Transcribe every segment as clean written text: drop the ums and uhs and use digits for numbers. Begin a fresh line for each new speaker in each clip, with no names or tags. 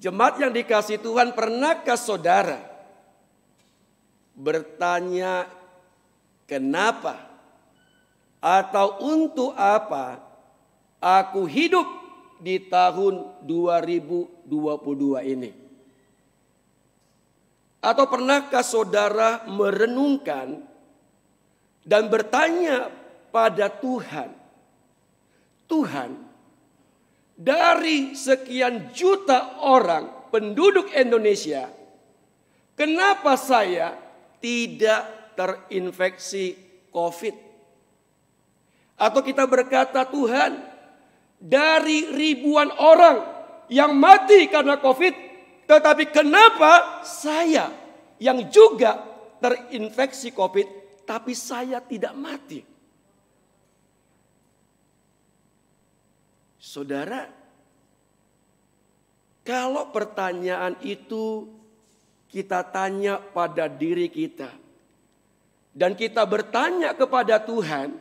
Jemaat yang dikasihi Tuhan, pernahkah saudara bertanya kenapa atau untuk apa aku hidup di tahun 2022 ini? Atau pernahkah saudara merenungkan dan bertanya pada Tuhan, Tuhan, dari sekian juta orang penduduk Indonesia, kenapa saya tidak terinfeksi COVID? Atau kita berkata, Tuhan, dari ribuan orang yang mati karena COVID, tetapi kenapa saya yang juga terinfeksi COVID, tapi saya tidak mati? Saudara, kalau pertanyaan itu kita tanya pada diri kita dan kita bertanya kepada Tuhan,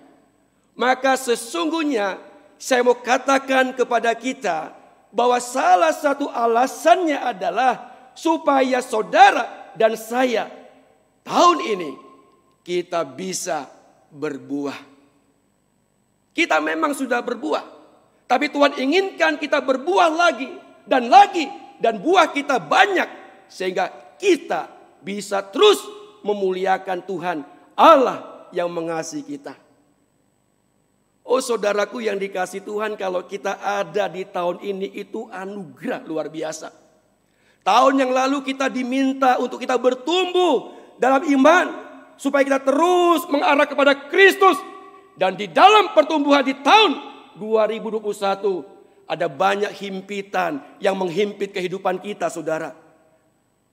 maka sesungguhnya saya mau katakan kepada kita bahwa salah satu alasannya adalah supaya saudara dan saya tahun ini kita bisa berbuah. Kita memang sudah berbuah, tapi Tuhan inginkan kita berbuah lagi, dan buah kita banyak, sehingga kita bisa terus memuliakan Tuhan Allah yang mengasihi kita. Oh saudaraku yang dikasihi Tuhan, kalau kita ada di tahun ini itu anugerah luar biasa. Tahun yang lalu kita diminta untuk kita bertumbuh dalam iman, supaya kita terus mengarah kepada Kristus. Dan di dalam pertumbuhan di tahun 2021 ada banyak himpitan yang menghimpit kehidupan kita, saudara.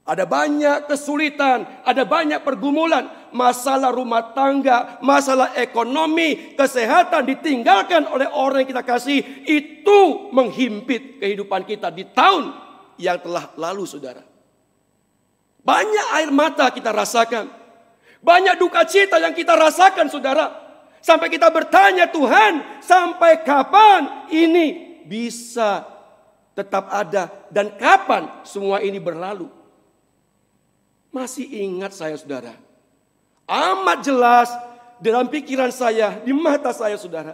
Ada banyak kesulitan, ada banyak pergumulan, masalah rumah tangga, masalah ekonomi, kesehatan ditinggalkan oleh orang yang kita kasih. Itu menghimpit kehidupan kita di tahun yang telah lalu, saudara. Banyak air mata kita rasakan, banyak duka cita yang kita rasakan, saudara. Sampai kita bertanya, Tuhan, sampai kapan ini bisa tetap ada dan kapan semua ini berlalu? Masih ingat saya, saudara, amat jelas dalam pikiran saya, di mata saya, saudara.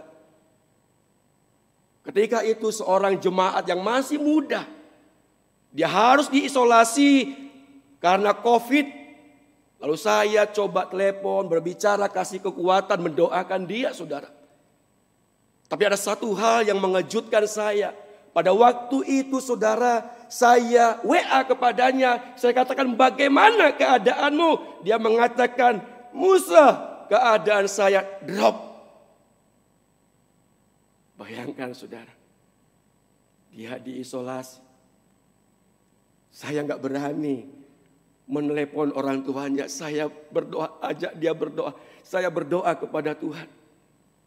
Ketika itu seorang jemaat yang masih muda, dia harus diisolasi karena COVID. Lalu saya coba telepon, berbicara, kasih kekuatan, mendoakan dia, saudara. Tapi ada satu hal yang mengejutkan saya. Pada waktu itu, saudara, saya WA kepadanya. Saya katakan, bagaimana keadaanmu? Dia mengatakan, Musa, keadaan saya drop. Bayangkan, saudara, dia diisolasi. Saya nggak berani menelepon orang tuanya. Saya berdoa, ajak dia berdoa. Saya berdoa kepada Tuhan.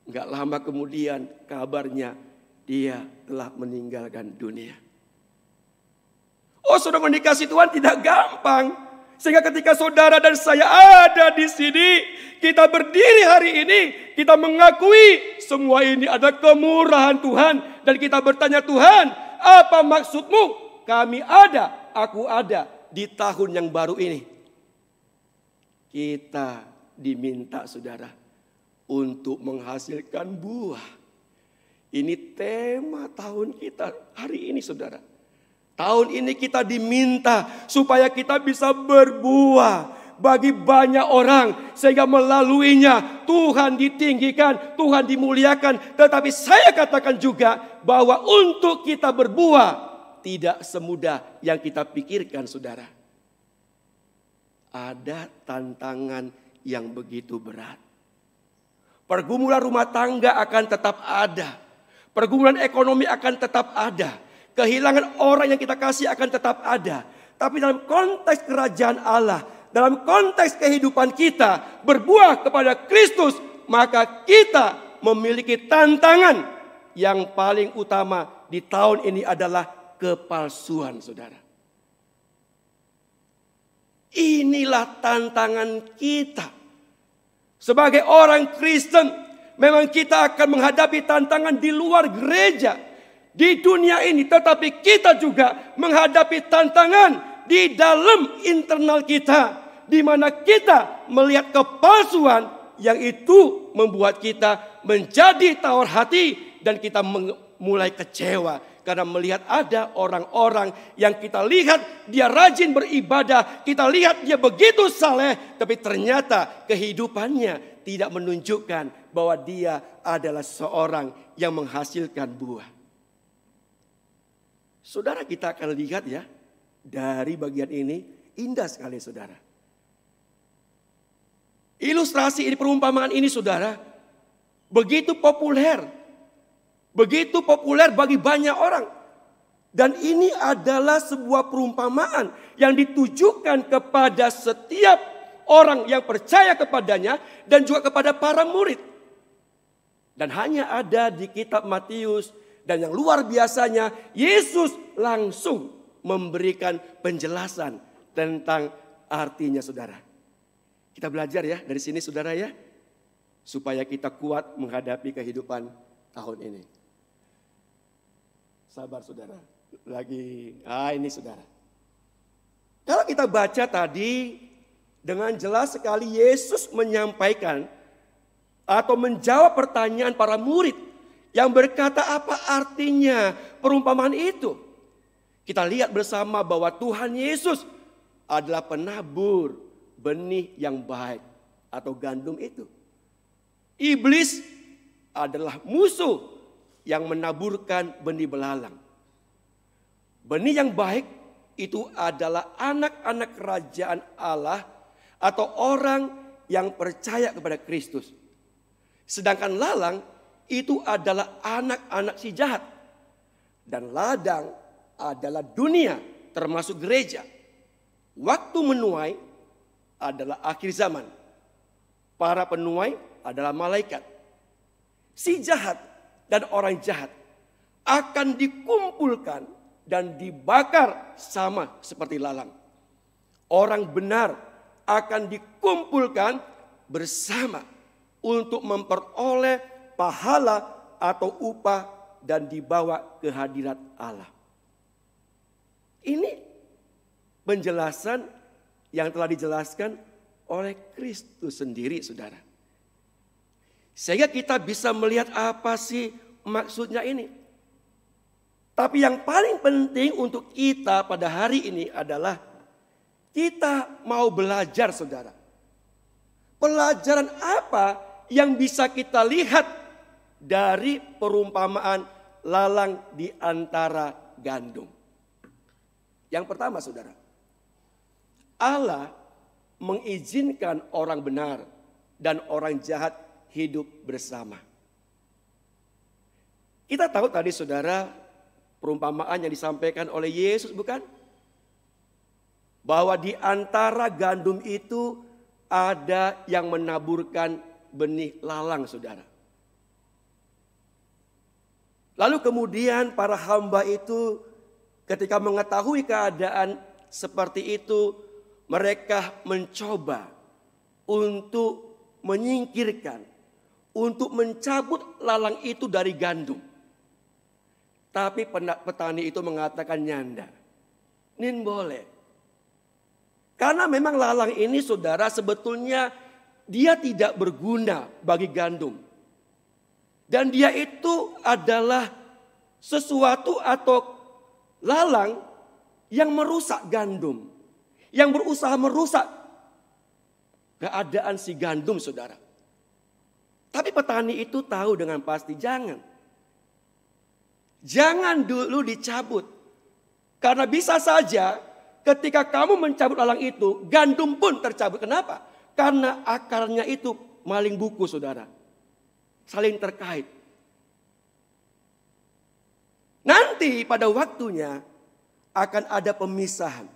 Enggak lama kemudian kabarnya dia telah meninggalkan dunia. Oh, saudara dikasihi Tuhan, tidak gampang. Sehingga ketika saudara dan saya ada di sini, kita berdiri hari ini, kita mengakui semua ini ada kemurahan Tuhan. Dan kita bertanya, Tuhan, apa maksudmu? Kami ada, aku ada di tahun yang baru ini. Kita diminta, saudara, untuk menghasilkan buah. Ini tema tahun kita hari ini, saudara. Tahun ini kita diminta supaya kita bisa berbuah bagi banyak orang, sehingga melaluinya Tuhan ditinggikan, Tuhan dimuliakan. Tetapi saya katakan juga bahwa untuk kita berbuah tidak semudah yang kita pikirkan, saudara. Ada tantangan yang begitu berat. Pergumulan rumah tangga akan tetap ada. Pergumulan ekonomi akan tetap ada. Kehilangan orang yang kita kasih akan tetap ada. Tapi dalam konteks kerajaan Allah, dalam konteks kehidupan kita berbuah kepada Kristus, maka kita memiliki tantangan yang paling utama di tahun ini adalah kepalsuan, saudara. Inilah tantangan kita. Sebagai orang Kristen, memang kita akan menghadapi tantangan di luar gereja. di dunia ini, tetapi kita juga menghadapi tantangan di dalam internal kita, di mana kita melihat kepalsuan yang itu membuat kita menjadi tawar hati dan kita mulai kecewa karena melihat ada orang-orang yang kita lihat dia rajin beribadah, kita lihat dia begitu saleh, tapi ternyata kehidupannya tidak menunjukkan bahwa dia adalah seorang yang menghasilkan buah. Saudara, kita akan lihat ya dari bagian ini, indah sekali saudara. Ilustrasi ini, perumpamaan ini saudara, begitu populer. Begitu populer bagi banyak orang. Dan ini adalah sebuah perumpamaan yang ditujukan kepada setiap orang yang percaya kepadanya dan juga kepada para murid. Dan hanya ada di kitab Matius, dan yang luar biasanya Yesus langsung memberikan penjelasan tentang artinya saudara. Kita belajar ya dari sini saudara ya, supaya kita kuat menghadapi kehidupan tahun ini. Sabar saudara. Ini saudara. Kalau kita baca tadi, dengan jelas sekali Yesus menyampaikan atau menjawab pertanyaan para murid yang berkata apa artinya perumpamaan itu. Kita lihat bersama bahwa Tuhan Yesus adalah penabur benih yang baik atau gandum itu. Iblis adalah musuh yang menaburkan benih belalang. Benih yang baik itu adalah anak-anak kerajaan Allah atau orang yang percaya kepada Kristus. Sedangkan lalang itu adalah anak-anak si jahat. Dan ladang adalah dunia termasuk gereja. Waktu menuai adalah akhir zaman. Para penuai adalah malaikat. Si jahat dan orang jahat akan dikumpulkan dan dibakar sama seperti lalang. Orang benar akan dikumpulkan bersama untuk memperoleh pahala atau upah dan dibawa ke hadirat Allah. Ini penjelasan yang telah dijelaskan oleh Kristus sendiri saudara. Sehingga kita bisa melihat apa sih maksudnya ini. Tapi yang paling penting untuk kita pada hari ini adalah kita mau belajar saudara. Pelajaran apa yang bisa kita lihat dari perumpamaan lalang di antara gandum. Yang pertama saudara, Allah mengizinkan orang benar dan orang jahat hidup bersama. Kita tahu tadi saudara perumpamaan yang disampaikan oleh Yesus bukan? Bahwa di antara gandum itu ada yang menaburkan benih lalang saudara. Lalu kemudian para hamba itu ketika mengetahui keadaan seperti itu, mereka mencoba untuk menyingkirkan, untuk mencabut lalang itu dari gandum. Tapi petani itu mengatakan nyanda. Nin boleh. Karena memang lalang ini saudara sebetulnya dia tidak berguna bagi gandum. Dan dia itu adalah sesuatu atau lalang yang merusak gandum. Yang berusaha merusak keadaan si gandum saudara. Tapi petani itu tahu dengan pasti jangan dulu dicabut. Karena bisa saja ketika kamu mencabut lalang itu, gandum pun tercabut. Kenapa? Karena akarnya itu maling buku saudara. Saling terkait. Nanti pada waktunya akan ada pemisahan.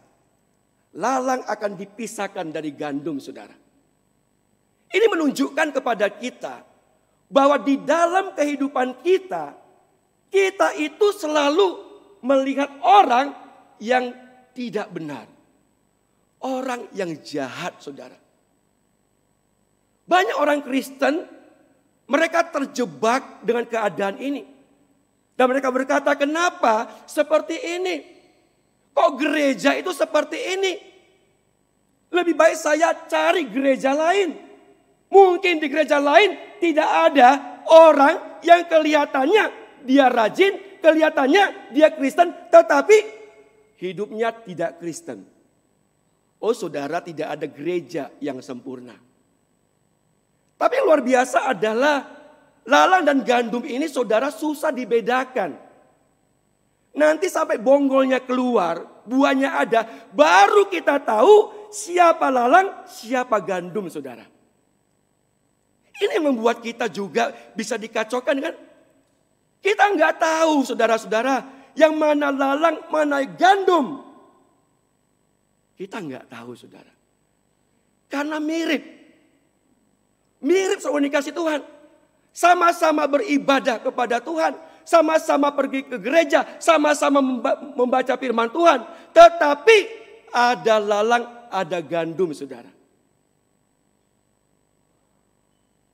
Lalang akan dipisahkan dari gandum saudara. Ini menunjukkan kepada kita bahwa di dalam kehidupan kita itu selalu melihat orang yang tidak benar. Orang yang jahat saudara. Banyak orang Kristen mereka terjebak dengan keadaan ini. Dan mereka berkata, kenapa seperti ini? Kok gereja itu seperti ini? Lebih baik saya cari gereja lain. Mungkin di gereja lain tidak ada orang yang kelihatannya dia rajin, kelihatannya dia Kristen, tetapi hidupnya tidak Kristen. Oh saudara, tidak ada gereja yang sempurna. Tapi yang luar biasa adalah lalang dan gandum ini saudara susah dibedakan. Nanti sampai bonggolnya keluar, buahnya ada, baru kita tahu siapa lalang, siapa gandum saudara. Ini yang membuat kita juga bisa dikacaukan kan. Kita nggak tahu saudara-saudara, yang mana lalang, mana gandum. Kita nggak tahu saudara. Karena mirip. Mirip sama dikasih Tuhan. Sama-sama beribadah kepada Tuhan. Sama-sama pergi ke gereja. Sama-sama membaca firman Tuhan. Tetapi ada lalang, ada gandum saudara.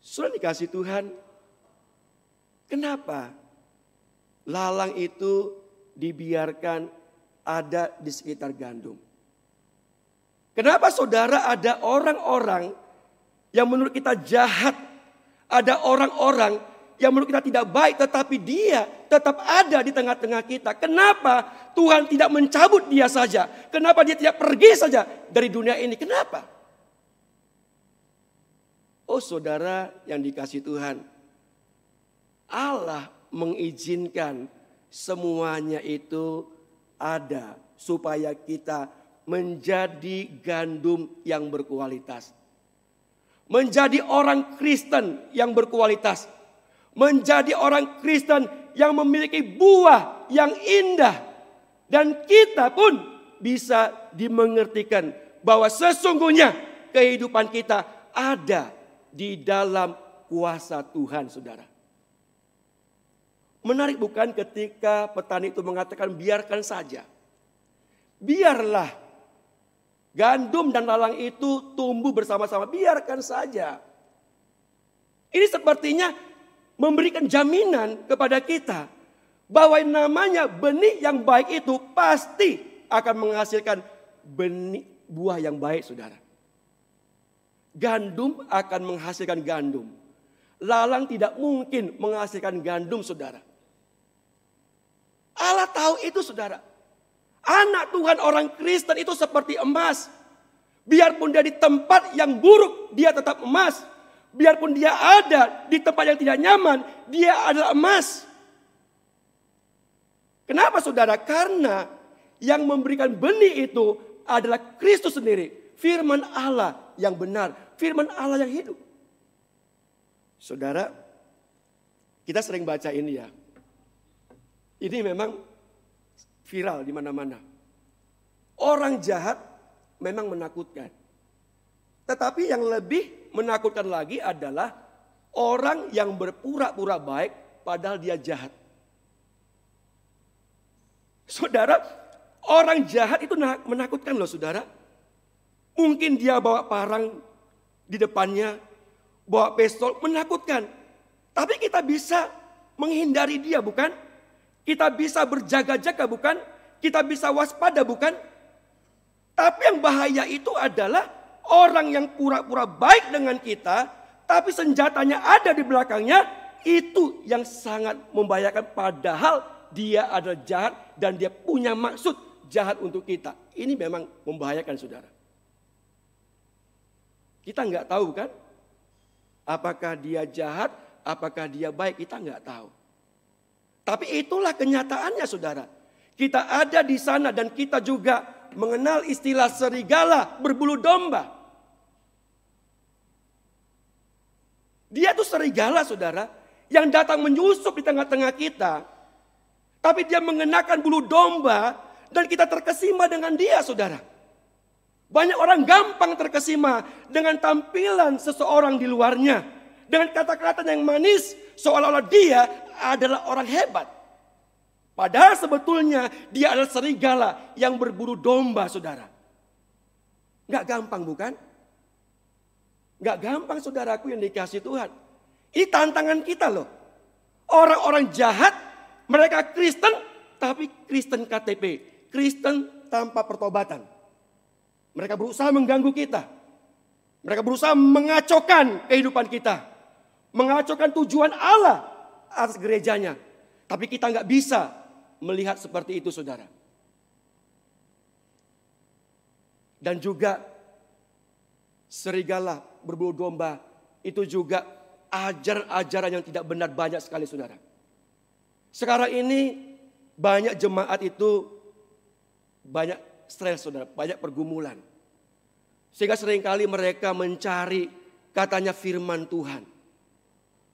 Saudara dikasih Tuhan. Kenapa lalang itu dibiarkan ada di sekitar gandum? Kenapa saudara ada orang-orang yang menurut kita jahat. Ada orang-orang yang menurut kita tidak baik, tetapi dia tetap ada di tengah-tengah kita. Kenapa Tuhan tidak mencabut dia saja? Kenapa dia tidak pergi saja dari dunia ini? Kenapa? Oh saudara yang dikasih Tuhan, Allah mengizinkan semuanya itu ada supaya kita menjadi gandum yang berkualitas. Menjadi orang Kristen yang berkualitas. Menjadi orang Kristen yang memiliki buah yang indah. Dan kita pun bisa dimengertikan bahwa sesungguhnya kehidupan kita ada di dalam kuasa Tuhan saudara. Menarik bukan ketika petani itu mengatakan biarkan saja. Biarlah gandum dan lalang itu tumbuh bersama-sama. Biarkan saja. Ini sepertinya memberikan jaminan kepada kita. Bahwa yang namanya benih yang baik itu pasti akan menghasilkan benih buah yang baik saudara. Gandum akan menghasilkan gandum. Lalang tidak mungkin menghasilkan gandum saudara. Allah tahu itu saudara. Anak Tuhan orang Kristen itu seperti emas. Biarpun dia di tempat yang buruk, dia tetap emas. Biarpun dia ada di tempat yang tidak nyaman, dia adalah emas. Kenapa saudara? Karena yang memberikan benih itu adalah Kristus sendiri. Firman Allah yang benar. Firman Allah yang hidup. Saudara, kita sering baca ini ya. Ini memang viral di mana-mana. Orang jahat memang menakutkan. Tetapi yang lebih menakutkan lagi adalah orang yang berpura-pura baik padahal dia jahat. Saudara, orang jahat itu menakutkan loh saudara. Mungkin dia bawa parang di depannya, bawa pistol, menakutkan. Tapi kita bisa menghindari dia bukan? Kita bisa berjaga-jaga bukan? Kita bisa waspada bukan? Tapi yang bahaya itu adalah orang yang pura-pura baik dengan kita, tapi senjatanya ada di belakangnya, itu yang sangat membahayakan padahal dia adalah jahat dan dia punya maksud jahat untuk kita. Ini memang membahayakan saudara. Kita nggak tahu kan? Apakah dia jahat, apakah dia baik, kita nggak tahu. Tapi itulah kenyataannya saudara. Kita ada di sana dan kita juga mengenal istilah serigala berbulu domba. Dia tuh serigala saudara yang datang menyusup di tengah-tengah kita. Tapi dia mengenakan bulu domba dan kita terkesima dengan dia saudara. Banyak orang gampang terkesima dengan tampilan seseorang di luarnya. Dengan kata-kata yang manis seolah-olah dia adalah orang hebat. Padahal sebetulnya dia adalah serigala yang berburu domba saudara. Gak gampang bukan? Gak gampang saudaraku yang dikasih Tuhan. Ini tantangan kita loh. Orang-orang jahat Mereka Kristen, tapi Kristen KTP. Kristen tanpa pertobatan. Mereka berusaha mengganggu kita. Mereka berusaha mengacaukan kehidupan kita. Mengacaukan tujuan Allah atas gerejanya. Tapi kita nggak bisa melihat seperti itu, saudara. Dan juga serigala berbulu domba itu juga ajaran-ajaran yang tidak benar banyak sekali, saudara. Sekarang ini banyak jemaat itu banyak stres, saudara, banyak pergumulan. Sehingga seringkali mereka mencari katanya firman Tuhan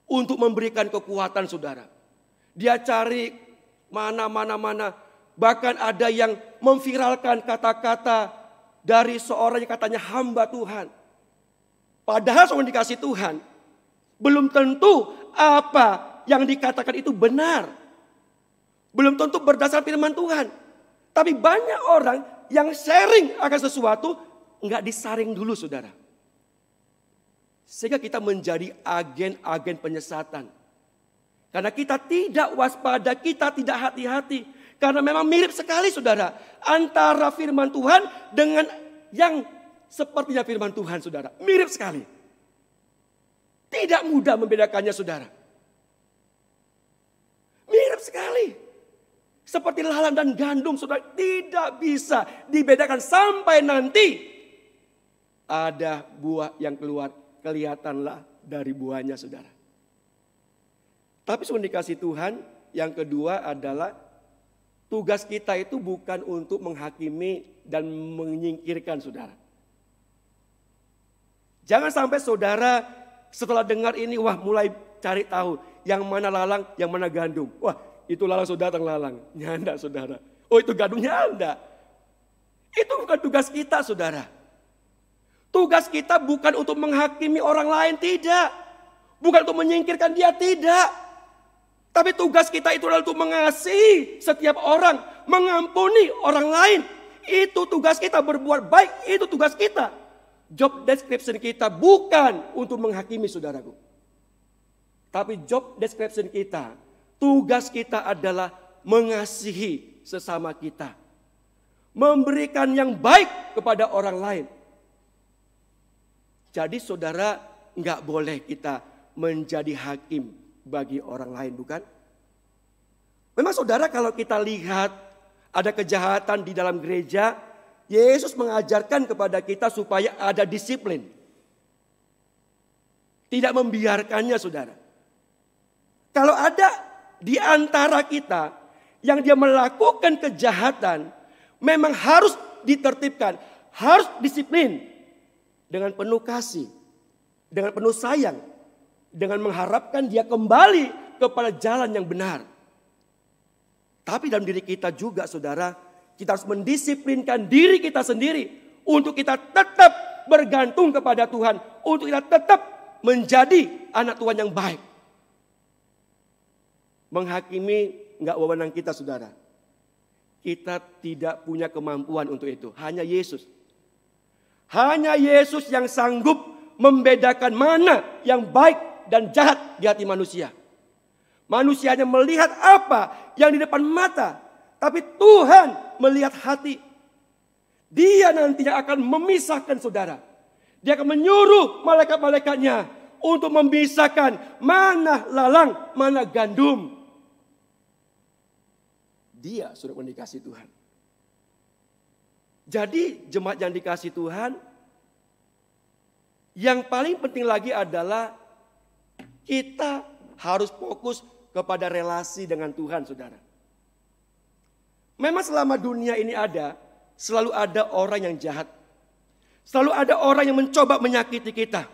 untuk memberikan kekuatan, saudara. Dia cari mana. Bahkan ada yang memviralkan kata-kata dari seorang yang katanya hamba Tuhan. Padahal seorang dikasih Tuhan, belum tentu apa yang dikatakan itu benar. Belum tentu berdasarkan firman Tuhan. Tapi banyak orang yang sharing akan sesuatu, enggak disaring dulu, saudara. Sehingga kita menjadi agen-agen penyesatan. Karena kita tidak waspada, kita tidak hati-hati. Karena memang mirip sekali, saudara, antara firman Tuhan dengan yang sepertinya firman Tuhan, saudara. Mirip sekali. Tidak mudah membedakannya, saudara. Mirip sekali. Seperti lalang dan gandum, saudara. Tidak bisa dibedakan sampai nanti ada buah yang keluar. Kelihatanlah dari buahnya, saudara. Tapi sebelum dikasih Tuhan, yang kedua adalah tugas kita itu bukan untuk menghakimi dan menyingkirkan, saudara. Jangan sampai saudara setelah dengar ini, wah mulai cari tahu yang mana lalang, yang mana gandum. Wah itu lalang, saudara datang lalang. Nyanda, saudara. Oh itu gandumnya Anda. Itu bukan tugas kita, saudara. Tugas kita bukan untuk menghakimi orang lain, tidak. Bukan untuk menyingkirkan dia, tidak. Tapi tugas kita itu adalah untuk mengasihi setiap orang, mengampuni orang lain. Itu tugas kita, berbuat baik, itu tugas kita. Job description kita bukan untuk menghakimi, saudaraku. Tapi job description kita, tugas kita adalah mengasihi sesama kita. Memberikan yang baik kepada orang lain. Jadi saudara, nggak boleh kita menjadi hakim bagi orang lain, bukan? Memang saudara, kalau kita lihat ada kejahatan di dalam gereja, Yesus mengajarkan kepada kita supaya ada disiplin. Tidak membiarkannya, saudara. Kalau ada di antara kita yang dia melakukan kejahatan, memang harus ditertibkan, harus disiplin dengan penuh kasih, dengan penuh sayang. Dengan mengharapkan dia kembali kepada jalan yang benar. Tapi dalam diri kita juga, saudara, kita harus mendisiplinkan diri kita sendiri untuk kita tetap bergantung kepada Tuhan, untuk kita tetap menjadi anak Tuhan yang baik. Menghakimi enggak wewenang kita, saudara. Kita tidak punya kemampuan untuk itu, hanya Yesus. Hanya Yesus yang sanggup membedakan mana yang baik dan jahat di hati manusia. Manusianya melihat apa yang di depan mata, tapi Tuhan melihat hati. Dia nantinya akan memisahkan, saudara. Dia akan menyuruh malaikat-malaikatnya untuk memisahkan mana lalang, mana gandum. Dia sudah dikasih Tuhan. Jadi jemaat yang dikasih Tuhan, yang paling penting lagi adalah kita harus fokus kepada relasi dengan Tuhan, saudara. Memang selama dunia ini ada, selalu ada orang yang jahat. Selalu ada orang yang mencoba menyakiti kita.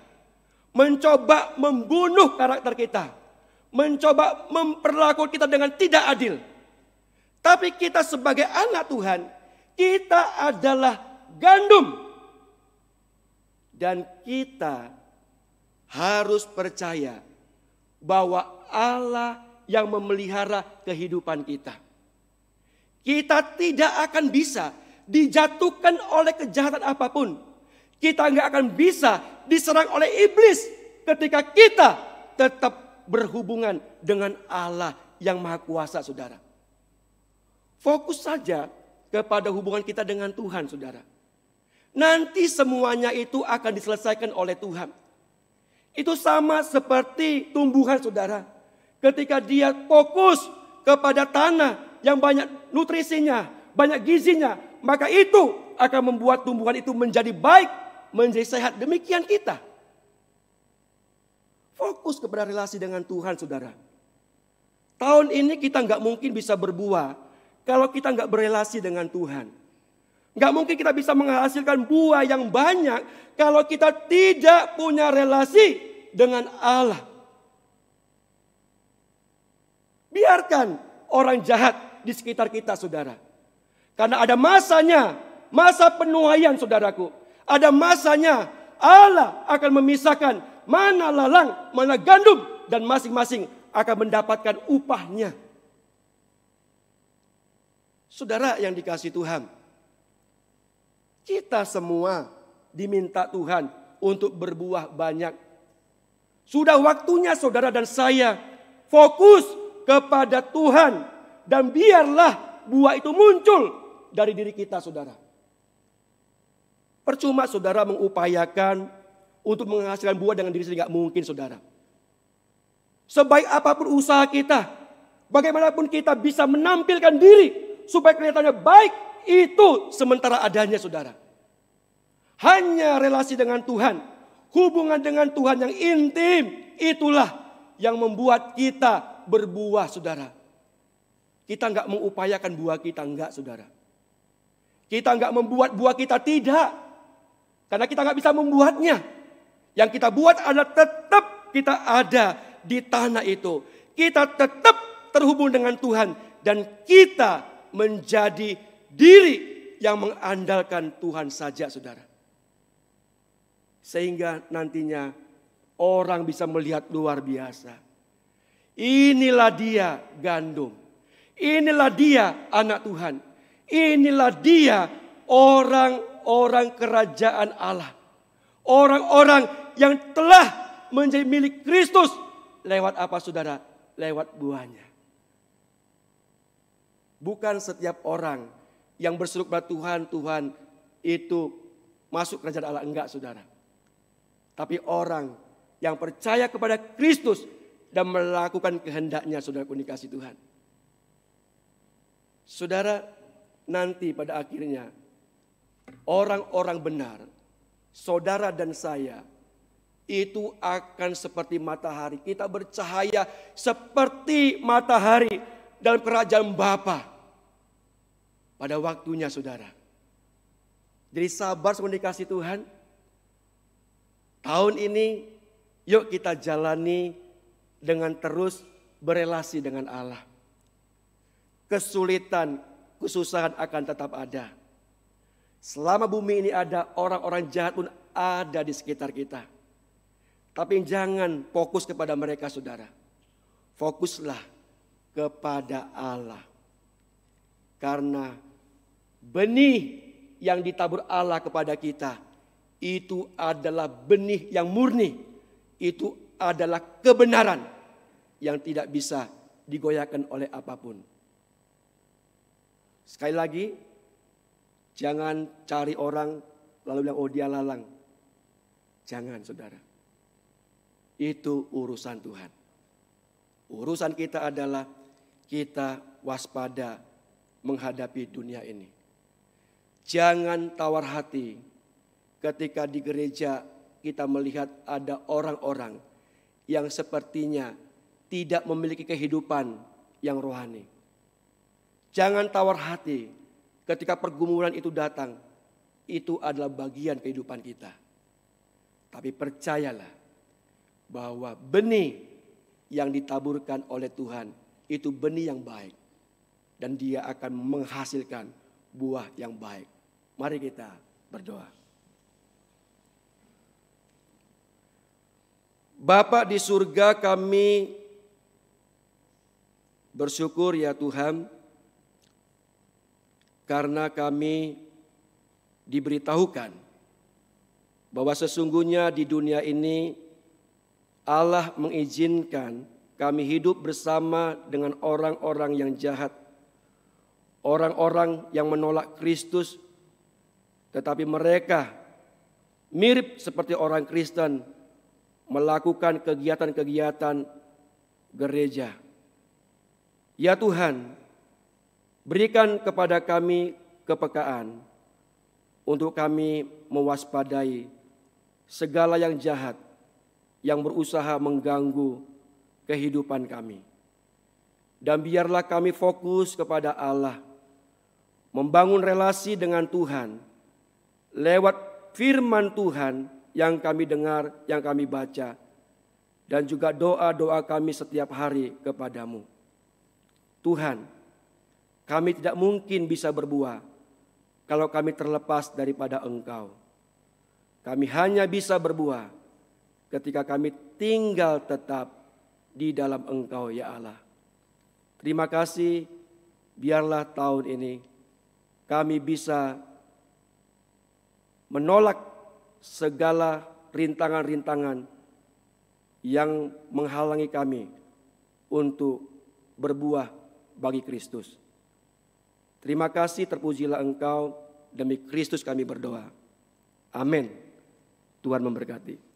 Mencoba membunuh karakter kita. Mencoba memperlakukan kita dengan tidak adil. Tapi kita sebagai anak Tuhan, kita adalah gandum. Dan kita harus percaya bahwa Allah yang memelihara kehidupan kita. Kita tidak akan bisa dijatuhkan oleh kejahatan apapun. Kita nggak akan bisa diserang oleh iblis ketika kita tetap berhubungan dengan Allah yang Maha Kuasa, saudara. Fokus saja kepada hubungan kita dengan Tuhan, saudara. Nanti semuanya itu akan diselesaikan oleh Tuhan. Itu sama seperti tumbuhan, saudara. Ketika dia fokus kepada tanah yang banyak nutrisinya, banyak gizinya, maka itu akan membuat tumbuhan itu menjadi baik, menjadi sehat. Demikian kita. Fokus kepada relasi dengan Tuhan, saudara. Tahun ini kita nggak mungkin bisa berbuah kalau kita nggak berelasi dengan Tuhan. Nggak mungkin kita bisa menghasilkan buah yang banyak kalau kita tidak punya relasi dengan Allah. Biarkan orang jahat di sekitar kita, saudara. Karena ada masanya, masa penuaian, saudaraku. Ada masanya Allah akan memisahkan mana lalang, mana gandum, dan masing-masing akan mendapatkan upahnya. Saudara yang dikasihi Tuhan, kita semua diminta Tuhan untuk berbuah banyak. Sudah waktunya saudara dan saya fokus kepada Tuhan, dan biarlah buah itu muncul dari diri kita, saudara. Percuma saudara mengupayakan untuk menghasilkan buah dengan diri sendiri, nggak mungkin, saudara. Sebaik apapun usaha kita, bagaimanapun kita bisa menampilkan diri supaya kelihatannya baik, itu sementara adanya, saudara. Hanya relasi dengan Tuhan, hubungan dengan Tuhan yang intim, itulah yang membuat kita berbuah, saudara. Kita enggak mengupayakan buah kita, enggak, saudara. Kita enggak membuat buah kita, tidak. Karena kita enggak bisa membuatnya. Yang kita buat adalah tetap kita ada di tanah itu. Kita tetap terhubung dengan Tuhan. Dan kita menjadi diri yang mengandalkan Tuhan saja, saudara. Sehingga nantinya orang bisa melihat luar biasa. Inilah dia gandum. Inilah dia anak Tuhan. Inilah dia orang-orang kerajaan Allah. Orang-orang yang telah menjadi milik Kristus. Lewat apa, saudara? Lewat buahnya. Bukan setiap orang yang berseru kepada Tuhan, Tuhan itu masuk kerajaan Allah. Enggak, saudara. Tapi orang yang percaya kepada Kristus dan melakukan kehendaknya, saudara dikasihi Tuhan. Saudara, nanti pada akhirnya orang-orang benar, saudara dan saya, itu akan seperti matahari. Kita bercahaya seperti matahari dalam kerajaan Bapa pada waktunya, saudara. Jadi sabar, saudara dikasihi Tuhan. Tahun ini yuk kita jalani dengan terus berelasi dengan Allah. Kesulitan, kesusahan akan tetap ada. Selama bumi ini ada, orang-orang jahat pun ada di sekitar kita. Tapi jangan fokus kepada mereka, saudara. Fokuslah kepada Allah. Karena benih yang ditabur Allah kepada kita, itu adalah benih yang murni. Itu adalah kebenaran yang tidak bisa digoyahkan oleh apapun. Sekali lagi, jangan cari orang lalu bilang, oh dia lalang. Jangan, saudara. Itu urusan Tuhan. Urusan kita adalah kita waspada menghadapi dunia ini. Jangan tawar hati ketika di gereja kita melihat ada orang-orang yang sepertinya tidak memiliki kehidupan yang rohani. Jangan tawar hati ketika pergumulan itu datang. Itu adalah bagian kehidupan kita. Tapi percayalah bahwa benih yang ditaburkan oleh Tuhan itu benih yang baik. Dan dia akan menghasilkan buah yang baik. Mari kita berdoa. Bapa di surga, kami bersyukur ya Tuhan, karena kami diberitahukan bahwa sesungguhnya di dunia ini Allah mengizinkan kami hidup bersama dengan orang-orang yang jahat, orang-orang yang menolak Kristus, tetapi mereka mirip seperti orang Kristen melakukan kegiatan-kegiatan gereja. Ya Tuhan, berikan kepada kami kepekaan untuk kami mewaspadai segala yang jahat yang berusaha mengganggu kehidupan kami. Dan biarlah kami fokus kepada Allah, membangun relasi dengan Tuhan lewat firman Tuhan yang kami dengar, yang kami baca, dan juga doa-doa kami setiap hari kepadamu. Tuhan, kami tidak mungkin bisa berbuah kalau kami terlepas daripada Engkau. Kami hanya bisa berbuah ketika kami tinggal tetap di dalam Engkau, ya Allah. Terima kasih, biarlah tahun ini kami bisa menolak segala rintangan-rintangan yang menghalangi kami untuk berbuah bagi Kristus. Terima kasih, terpujilah Engkau, demi Kristus kami berdoa. Amin. Tuhan memberkati.